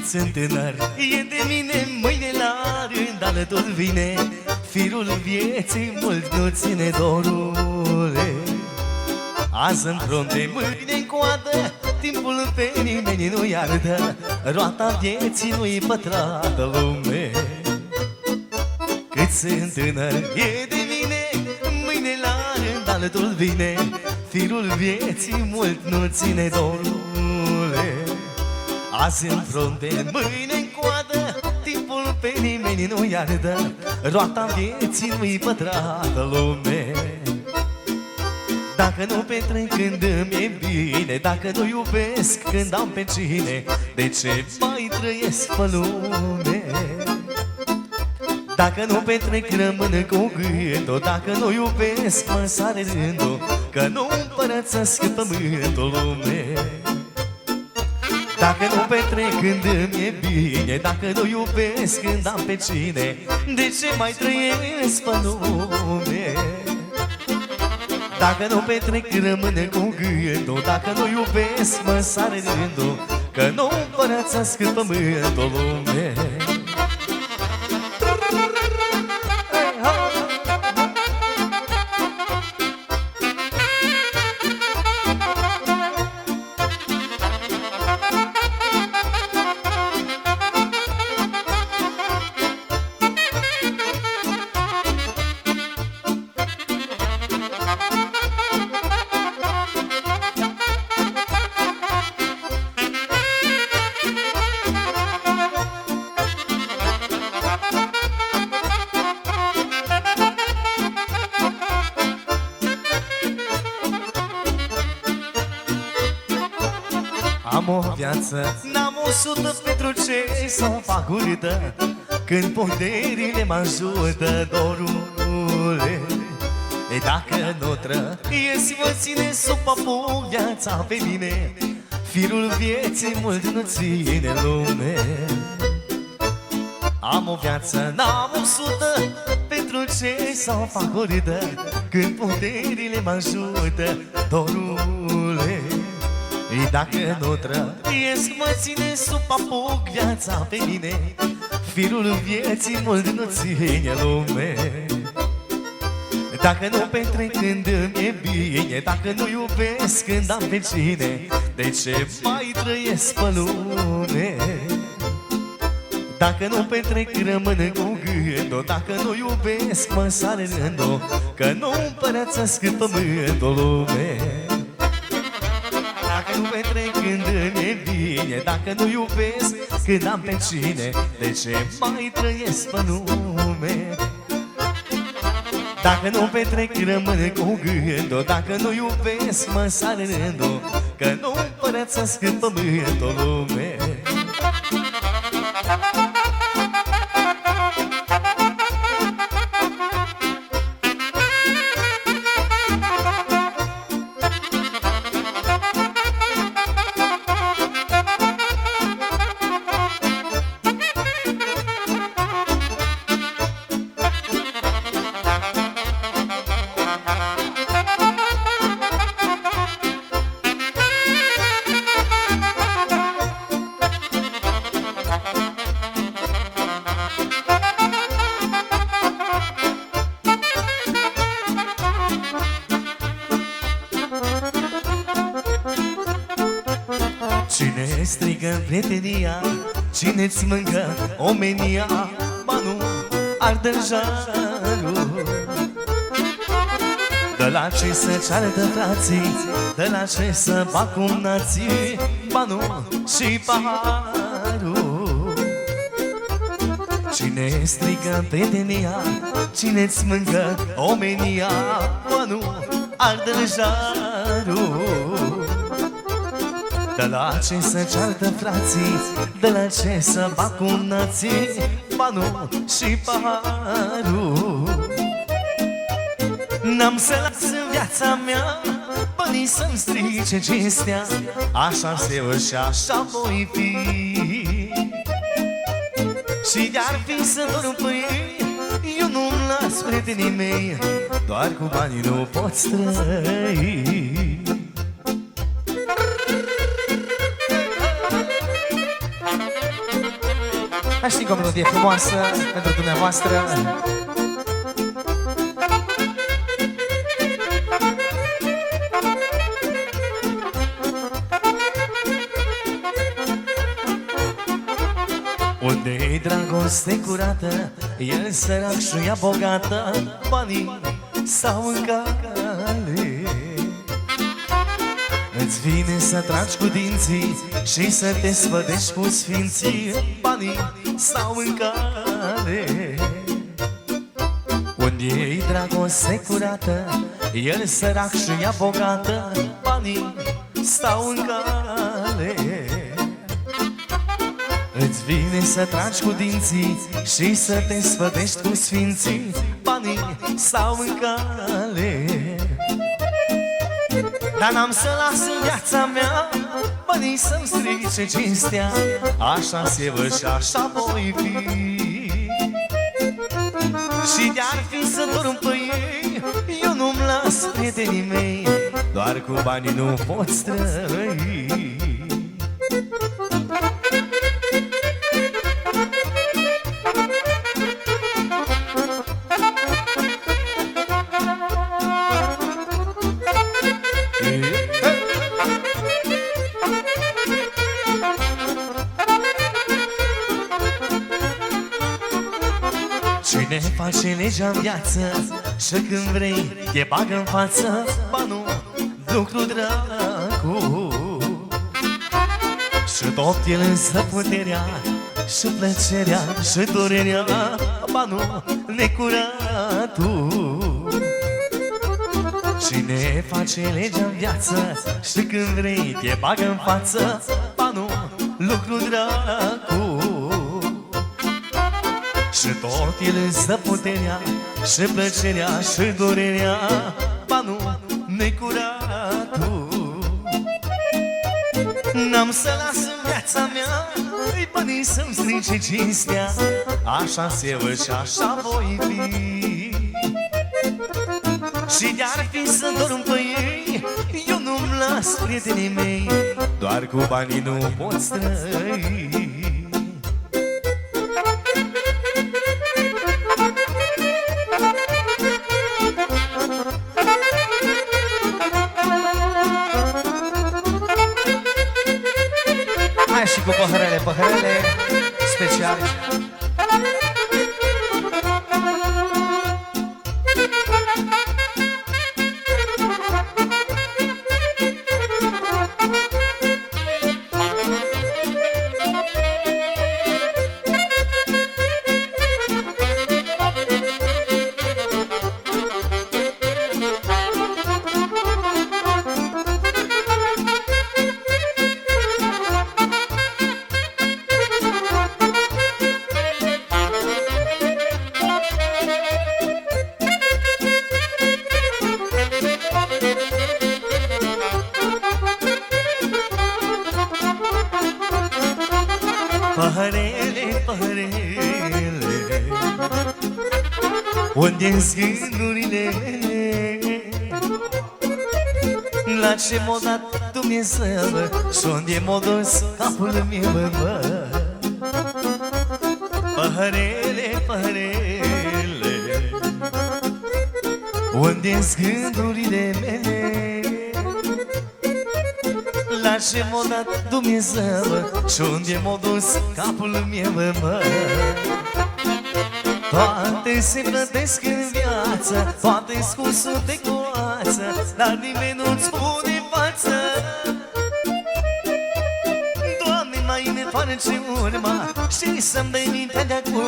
sunt tânăr, e de mine mâine la rând alătul vine. Firul vieții mult nu ține dorule. Azi în frunte, mâine în coadă, timpul pe nimeni nu iartă. Roata vieții nu-i pătrată lume. Cât sunt tânăr, e de mine, mâine la rând alătul vine. Firul vieții mult nu ține dorule. Azi în frunte, mâine în coadă, timpul pe nimeni nu iartă. Roata vieții nu-i pătrată lume. Dacă nu petrec când îmi e bine, dacă nu iubesc când am pe cine, de ce mai trăiesc pe lume? Dacă nu petrec rămân cu gândul, dacă nu iubesc mă sare rândul, că nu împărățesc pământul lume. Dacă nu petrec când îmi e bine, dacă nu iubesc când am pe cine, de ce mai trăiesc pe lume? Dacă nu petrec rămâne cu gândul, dacă nu iubesc mă sare rândul, că nu împărățesc pământul lume. Am o viață, n-am 100 pentru ce să o fac urâtă, când puterile mă ajută, dorule. E dacă nu trăiesc, mă ține sub papuc viața pe mine. Firul vieții mult nu ține lume. Am o viață, n-am 100 pentru ce să o fac urâtă, când puterile mă ajută, dorule. Dacă nu trăiesc, mă ține sub papuc viața pe mine. Firul vieții mult nu ține lume. Dacă nu petrec când îmi e bine, dacă nu iubesc când am pe cine, de ce mai trăiesc pe lume? Dacă nu petrec rămân cu gândul, dacă nu iubesc mă sare rândul, că nu împărățesc pământul lume. Dacă nu petrec când îmi e bine, dacă nu iubesc când am pe cine, de ce mai trăiesc pe lume? Dacă nu petrec rămân cu gândul, dacă nu iubesc mă sare rândul, că nu împărățesc pământul lume. Cine strigă prietenia, cine-ți mâncă omenia, ba nu ardă jarul. De la ce să ceartă frații, de la ce să fac cum nații, ba nu și paharul. Cine strigă prietenia, cine-ți mâncă omenia, ba nu ardă jarul. De la ce să ceartă frații, de la ce să fac cum nații, ba nu și paharul. N-am să las în viața mea banii să-mi strice cinstea, așa-s eu și așa voi fi. Și de-ar fi să dorm pe ei, eu nu-mi las prietenii mei, doar cu banii nu poți trăi. Mai știi că o melodie frumoasă pentru dumneavoastră. Unde-i dragoste curată, el sărac și ea bogată, banii stau în cale. Îți vine să tragi cu dinții și să te sfădești cu sfinții, banii stau în cale. Unde-i dragoste curată, el sărac și ea bogată, banii stau în cale. Îți vine să tragi cu dinții și să te sfădești cu sfinții, banii stau în cale. Dar n-am să las în viața mea banii să-mi strice cinstea, așa-se vă și așa voi fi. Și de-ar fi să dorm pe ei, eu nu-mi las prietenii mei, doar cu banii nu pot străi. Cine face legea în viață și când vrei te bagă în față, ba nu, lucru dracu. Și tot el însă puterea și plăcerea și durerea, ba nu, necuratul. Cine face legea în viață și când vrei te bagă în față, ba nu, lucru dracu. Și tot el însă puterea și plăcerea și durerea, ba nu, necuratul. N-am să las în viața mea îi banii să-mi strice cinstea, așa se văd și așa voi fi. Și de-ar fi să dorm pe ei, eu nu-mi las prietenii mei, doar cu banii nu pot străi. Hai și cu păhărele, păhărele speciale. Păhărele, păhărele, unde-s gândurile? La ce m-a dat Dumnezeu și unde m-a dus capul meu, mă? Păhărele, păhărele, unde-s gândurile mele? La ce m-a dat Dumnezeu și unde m-a dus capul meu, mă? Toate se plătesc în viață, toate-s cu sute coață, dar nimeni nu-ți spune față. Doamne, mai ne face urma și să-mi dai mintea de acum,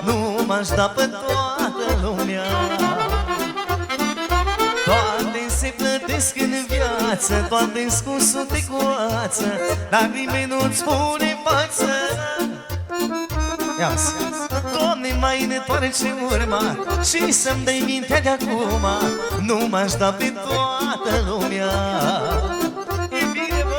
nu m-aș da pe toată lumea. Toate se plătesc în viață, toate-s cu sute coață, dar nimeni nu-ți spune față. Ia-ți! Doamne, mai ne toarce urma și să-mi dai mintea de acum, nu m-aș da pe toată lumea. E bine, bă!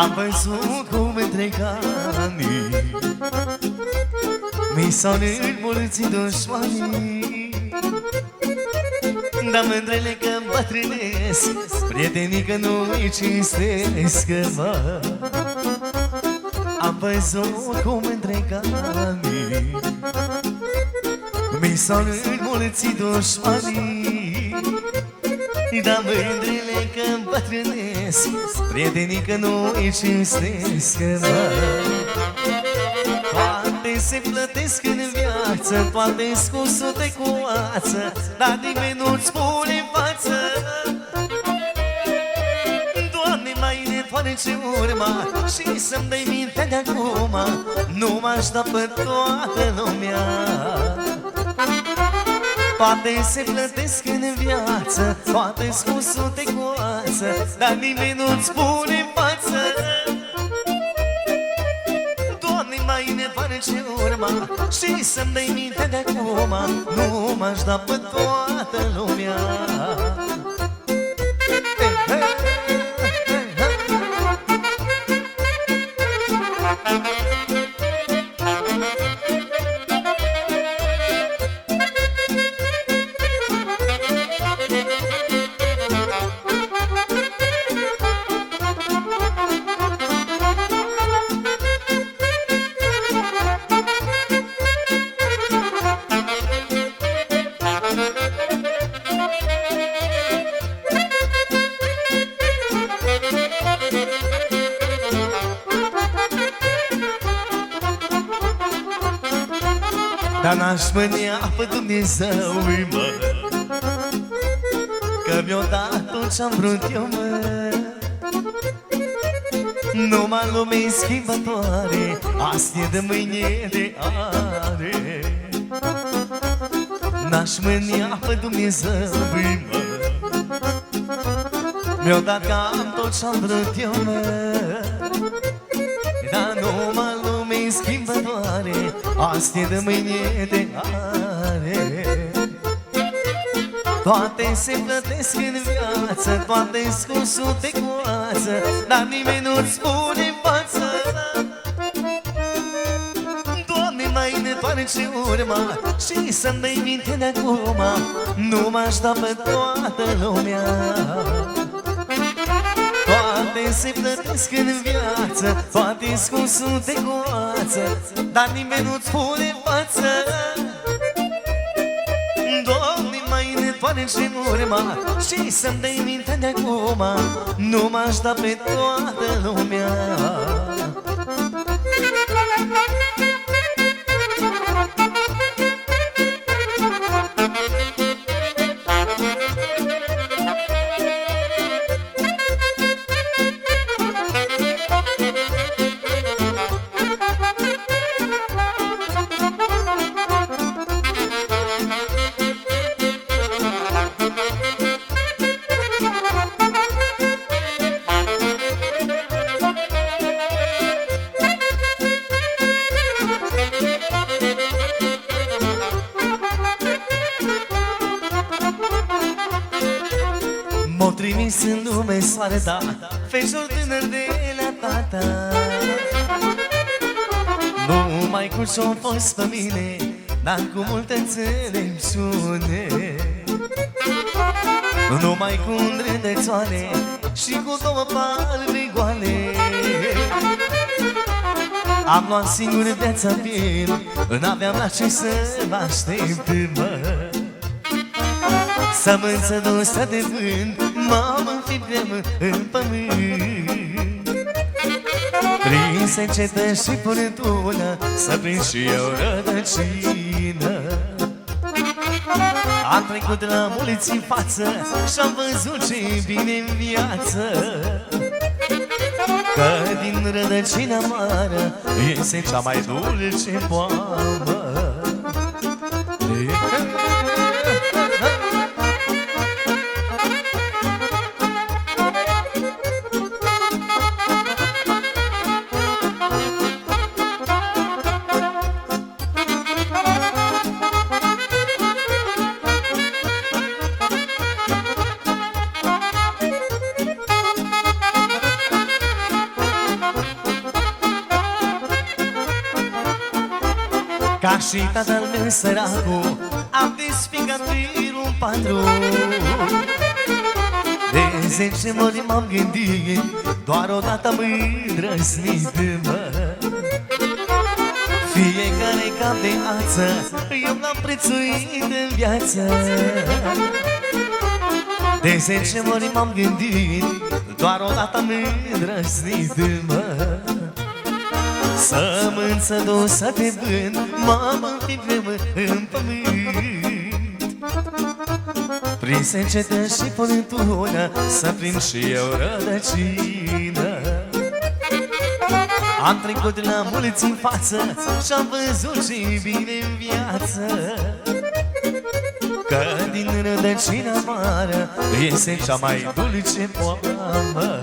Am văzut cum întreg anii mi s-au înmulțit dușmanii, dar mândrele că îmbătrânesc, prietenii că nu-i cinstesc, mă. Am văzut cum întreg anii mi s-au înmulțit dușmanii, dar mândrele că îmbătrânesc, prietenii că nu-i cinstesc, mă. Toate se plătesc în viață, toate-s cu sute cu ață, dar nimeni nu-ți spune în față. Doamne, mai ne toarce urma și să-mi dai minte de acum, nu m-aș da pe toată lumea. Toate se plătesc în viață, toate-s cu sute cu ață, dar nimeni nu-ți spune în față. Mai ne face urma și să-mi dai minte de acum, nu m-aș da pe toată lumea. Dar n-aș mânia pe Dumnezeu, mă, că mi-o dat tot ce-am vrut eu, mă. Numai lume-i schimbătoare, azi e de mâine de are. N-aș mânia pe Dumnezeu, mă, mi-o dat cam tot ce-am vrut eu, mă. Dar numai lume-i schimbătoare, azi e de mâine de are. Toate se plătesc în viață, toate-s cu sute cu ață, dar nimeni nu-ți spune în față. Doamne, mai ne toarce urma și să-mi dai minte de acum, nu m-aș da pe toată lumea. Toate se plătesc în viață, toate-s cu sute cu ață, dar nimeni nu-ți spune în față. Doamne, mai ne toarce urma și să-mi dai minte de acum, nu m-aș da pe toată lumea. M-au trimis în lume soare, da, feșor tânăr de la tata. Nu mai cu ce-o fost pe mine, dar cu multă înțelepciune. Numai cu îndrădățoare și cu două palme goale. Am luat singur viața pe el, n-aveam la ce să mă aștept, mă. Sămânță dusă de vânt, m-am înfipt în pământ. Prin secetă și furtună, să prind și eu rădăcină. Am trecut la mulți în față și-am văzut ce bine în viață, că din rădăcina amară iese cea mai dulce boabă. Ca și tatăl meu săracul, am desficat firul patru. De 10 ori m-am gândit, doar odată am îndrăznit, mă. Fiecare cap de ață eu l-am prețuit în viață. De 10 ori m-am gândit, doar odată am îndrăznit, mă. Sămânță dusă de vânt, m-am înfipt în pământ. Prin secetă și furtună să prind și eu rădăcină. Am trecut la mulți în față și-am văzut ce bine în viață. Că din rădăcina amară iese cea mai dulce poamă.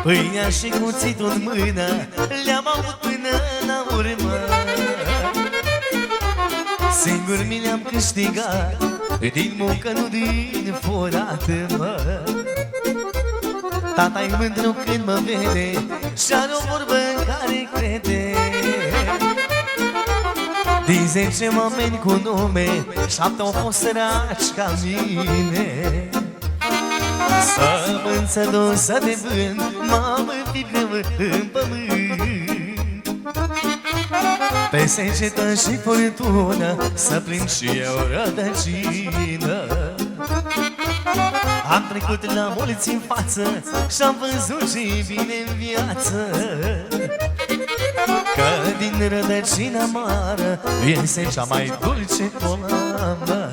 Pâinea și cuțitul în mână le-am avut până la urmă. Singur mi le-am câștigat, din muncă, nu din furat, mă. Tata-i mândru când mă vede și-are o vorbă în care crede. Din 10 oameni cu nume, 7 au fost săraci ca mine. Sămânță dusă de vânt, m-am înfipt în pământ. Pe secetă și furtună să prind și eu rădăcină. Am trecut la mulți în față și-am văzut ce bine în viață. Că din rădăcina amară iese cea mai dulce poamă.